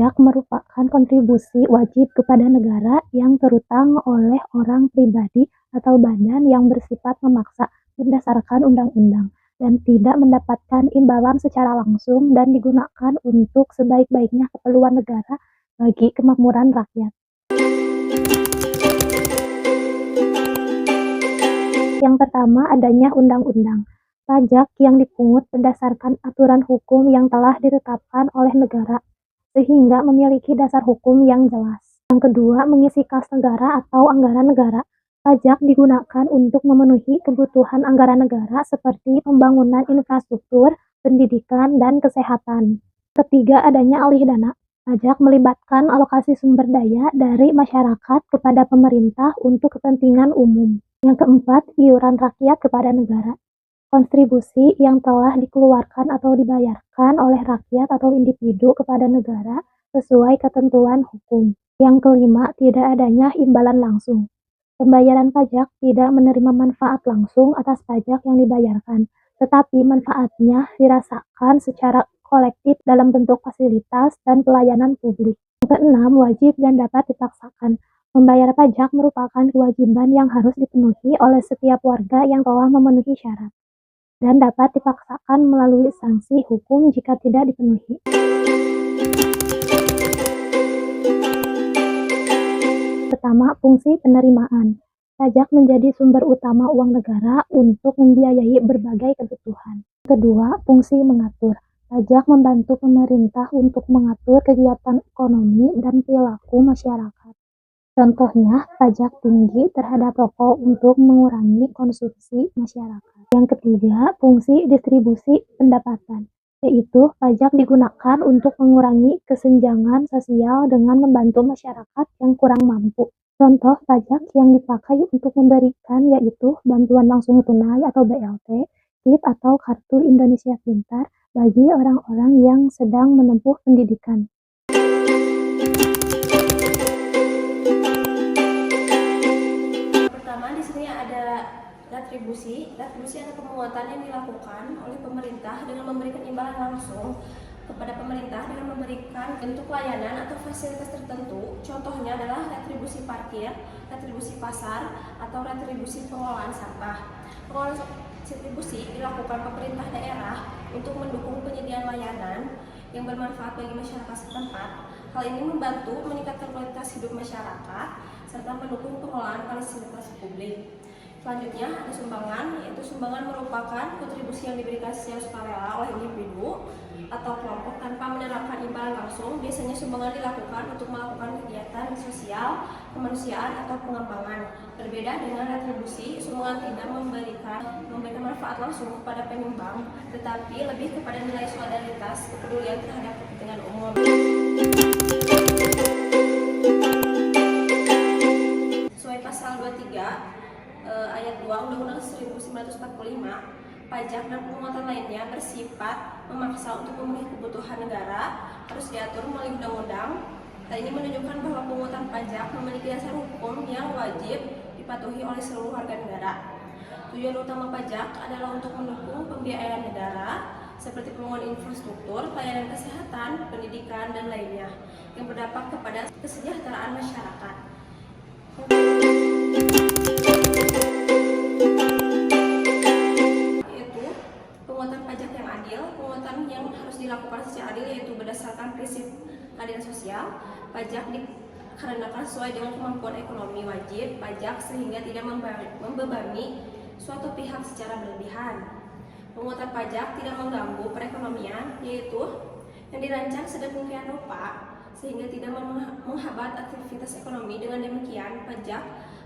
Pajak merupakan kontribusi wajib kepada negara yang terutang oleh orang pribadi atau badan yang bersifat memaksa berdasarkan undang-undang dan tidak mendapatkan imbalan secara langsung dan digunakan untuk sebaik-baiknya keperluan negara bagi kemakmuran rakyat. Yang pertama, adanya undang-undang. Pajak yang dipungut berdasarkan aturan hukum yang telah ditetapkan oleh negara, sehingga memiliki dasar hukum yang jelas. Yang kedua, mengisi kas negara atau anggaran negara. Pajak digunakan untuk memenuhi kebutuhan anggaran negara seperti pembangunan infrastruktur, pendidikan, dan kesehatan. Ketiga, adanya alih dana. Pajak melibatkan alokasi sumber daya dari masyarakat kepada pemerintah untuk kepentingan umum. Yang keempat, iuran rakyat kepada negara. Kontribusi yang telah dikeluarkan atau dibayarkan oleh rakyat atau individu kepada negara sesuai ketentuan hukum. Yang kelima, tidak adanya imbalan langsung. Pembayaran pajak tidak menerima manfaat langsung atas pajak yang dibayarkan, tetapi manfaatnya dirasakan secara kolektif dalam bentuk fasilitas dan pelayanan publik. Yang keenam, wajib dan dapat dipaksakan. Membayar pajak merupakan kewajiban yang harus dipenuhi oleh setiap warga yang telah memenuhi syarat dan dapat dipaksakan melalui sanksi hukum jika tidak dipenuhi. Pertama, fungsi penerimaan. Pajak menjadi sumber utama uang negara untuk membiayai berbagai kebutuhan. Kedua, fungsi mengatur. Pajak membantu pemerintah untuk mengatur kegiatan ekonomi dan perilaku masyarakat. Contohnya, pajak tinggi terhadap rokok untuk mengurangi konsumsi masyarakat. Yang ketiga, fungsi distribusi pendapatan, yaitu pajak digunakan untuk mengurangi kesenjangan sosial dengan membantu masyarakat yang kurang mampu. Contoh pajak yang dipakai untuk memberikan yaitu bantuan langsung tunai atau BLT, KIP atau Kartu Indonesia Pintar bagi orang-orang yang sedang menempuh pendidikan. Retribusi adalah pemungutan yang dilakukan oleh pemerintah dengan memberikan imbalan langsung kepada pemerintah dengan memberikan bentuk layanan atau fasilitas tertentu. Contohnya adalah retribusi parkir, retribusi pasar, atau retribusi pengelolaan sampah. Pengelolaan retribusi dilakukan pemerintah daerah untuk mendukung penyediaan layanan yang bermanfaat bagi masyarakat setempat. Hal ini membantu meningkatkan kualitas hidup masyarakat serta mendukung pengelolaan fasilitas publik. Selanjutnya ada sumbangan, yaitu sumbangan merupakan kontribusi yang diberikan secara sukarela oleh individu atau kelompok tanpa menerapkan imbalan langsung. Biasanya sumbangan dilakukan untuk melakukan kegiatan sosial, kemanusiaan, atau pengembangan. Berbeda dengan retribusi, sumbangan tidak memberikan manfaat langsung kepada penyumbang, tetapi lebih kepada nilai solidaritas, kepedulian terhadap kepentingan umum. Sesuai pasal 23 ayat 2 Undang-Undang 1945, pajak dan pemungutan lainnya bersifat memaksa untuk memenuhi kebutuhan negara, harus diatur melalui undang-undang. Hal ini menunjukkan bahwa pemungutan pajak memiliki dasar hukum yang wajib dipatuhi oleh seluruh warga negara. Tujuan utama pajak adalah untuk mendukung pembiayaan negara seperti pembangunan infrastruktur, pelayanan kesehatan, pendidikan, dan lainnya yang berdampak kepada kesejahteraan masyarakat. Pemungutan yang harus dilakukan secara adil yaitu berdasarkan prinsip keadilan sosial. Pajak dikarenakan sesuai dengan kemampuan ekonomi wajib pajak sehingga tidak membebani suatu pihak secara berlebihan. Pemungutan pajak tidak mengganggu perekonomian, yaitu yang dirancang sedemikian rupa sehingga tidak menghambat aktivitas ekonomi. Dengan demikian, pajak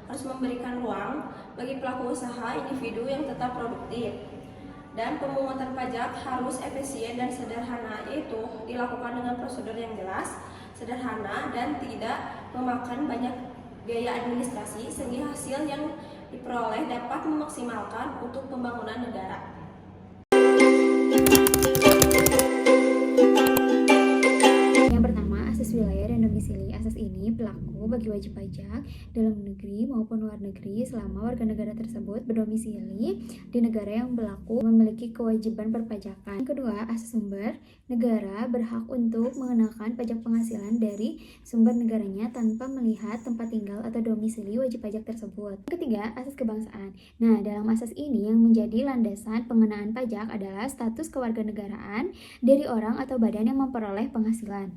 harus memberikan ruang bagi pelaku usaha individu yang tetap produktif. Dan pemungutan pajak harus efisien dan sederhana, yaitu dilakukan dengan prosedur yang jelas, sederhana, dan tidak memakan banyak biaya administrasi sehingga hasil yang diperoleh dapat memaksimalkan untuk pembangunan negara. Yang pertama, asas wilayah dan domisili. Asas ini berlaku bagi wajib pajak dalam negeri maupun luar negeri selama warga negara tersebut berdomisili di negara yang berlaku memiliki kewajiban perpajakan. Yang kedua, asas sumber. Negara berhak untuk mengenakan pajak penghasilan dari sumber negaranya tanpa melihat tempat tinggal atau domisili wajib pajak tersebut. Yang ketiga, asas kebangsaan. Nah, dalam asas ini yang menjadi landasan pengenaan pajak adalah status kewarganegaraan dari orang atau badan yang memperoleh penghasilan.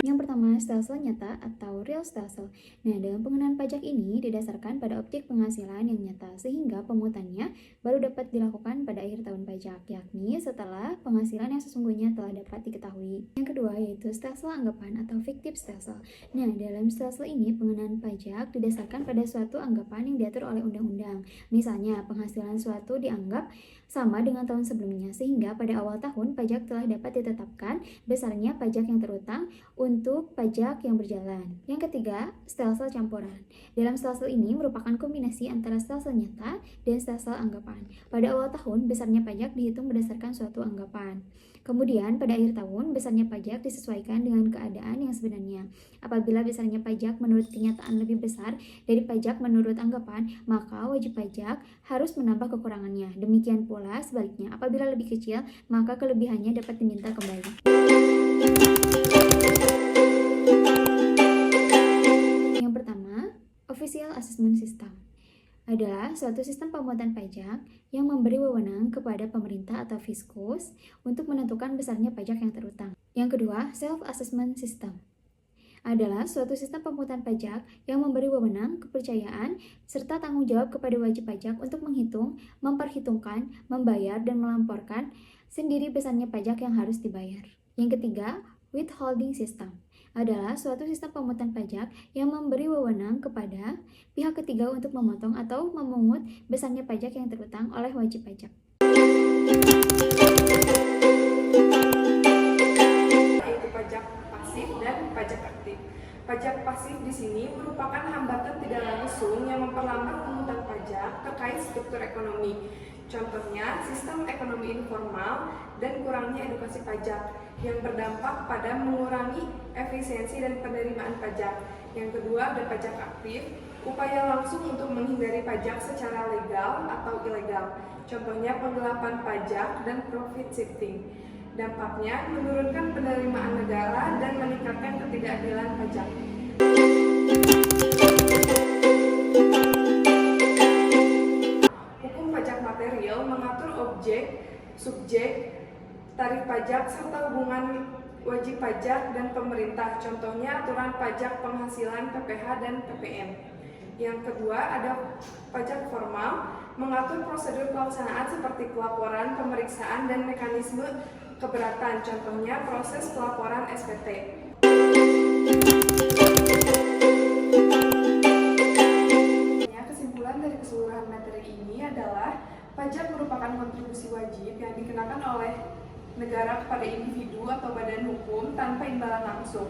Yang pertama, stelsel nyata atau real stelsel. Nah, dalam pengenaan pajak ini didasarkan pada objek penghasilan yang nyata, sehingga pemungutannya baru dapat dilakukan pada akhir tahun pajak, yakni setelah penghasilan yang sesungguhnya telah dapat diketahui. Yang kedua yaitu stelsel anggapan atau fictive stelsel. Nah, dalam stelsel ini pengenaan pajak didasarkan pada suatu anggapan yang diatur oleh undang-undang. Misalnya, penghasilan suatu dianggap sama dengan tahun sebelumnya, sehingga pada awal tahun pajak telah dapat ditetapkan besarnya pajak yang terutang untuk pajak yang berjalan. Yang ketiga, stelsel campuran. Dalam stelsel ini merupakan kombinasi antara stelsel nyata dan stelsel anggapan. Pada awal tahun, besarnya pajak dihitung berdasarkan suatu anggapan. Kemudian, pada akhir tahun, besarnya pajak disesuaikan dengan keadaan yang sebenarnya. Apabila besarnya pajak menurut kenyataan lebih besar dari pajak menurut anggapan, maka wajib pajak harus menambah kekurangannya. Demikian pula sebaliknya, apabila lebih kecil, maka kelebihannya dapat diminta kembali. Yang pertama, Official Assessment System adalah suatu sistem pemungutan pajak yang memberi wewenang kepada pemerintah atau fiskus untuk menentukan besarnya pajak yang terutang. Yang kedua, Self-Assessment System adalah suatu sistem pemungutan pajak yang memberi wewenang, kepercayaan, serta tanggung jawab kepada wajib pajak untuk menghitung, memperhitungkan, membayar, dan melamporkan sendiri besarnya pajak yang harus dibayar. Yang ketiga, Withholding System adalah suatu sistem pemungutan pajak yang memberi wewenang kepada pihak ketiga untuk memotong atau memungut besarnya pajak yang terutang oleh wajib pajak. Yaitu pajak pasif dan pajak aktif. Pajak pasif di sini merupakan hambatan tidak langsung yang memperlambat pemungutan pajak terkait struktur ekonomi. Contohnya, sistem ekonomi informal dan kurangnya edukasi pajak yang berdampak pada mengurangi efisiensi dan penerimaan pajak. Yang kedua, ada pajak aktif, upaya langsung untuk menghindari pajak secara legal atau ilegal. Contohnya, penggelapan pajak dan profit shifting. Dampaknya, menurunkan penerimaan negara dan meningkatkan ketidakadilan pajak. Hukum pajak material mengatur objek, subjek, tarif pajak, serta hubungan wajib pajak dan pemerintah. Contohnya aturan pajak penghasilan PPh dan PPN. Yang kedua ada pajak formal, mengatur prosedur pelaksanaan seperti pelaporan, pemeriksaan, dan mekanisme keberatan. Contohnya proses pelaporan SPT. Kesimpulan dari keseluruhan materi ini adalah pajak merupakan kontribusi wajib yang dikenakan oleh negara kepada individu atau badan hukum tanpa imbalan langsung,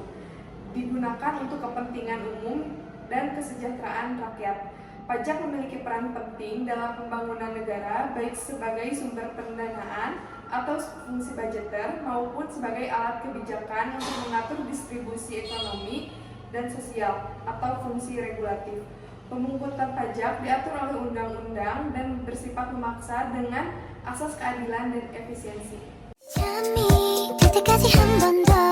digunakan untuk kepentingan umum dan kesejahteraan rakyat. Pajak memiliki peran penting dalam pembangunan negara, baik sebagai sumber pendanaan atau fungsi budgeter maupun sebagai alat kebijakan untuk mengatur distribusi ekonomi dan sosial atau fungsi regulatif. Pemungutan pajak diatur oleh undang-undang dan bersifat memaksa dengan asas keadilan dan efisiensi. 잠이 들 때까지 한 번 더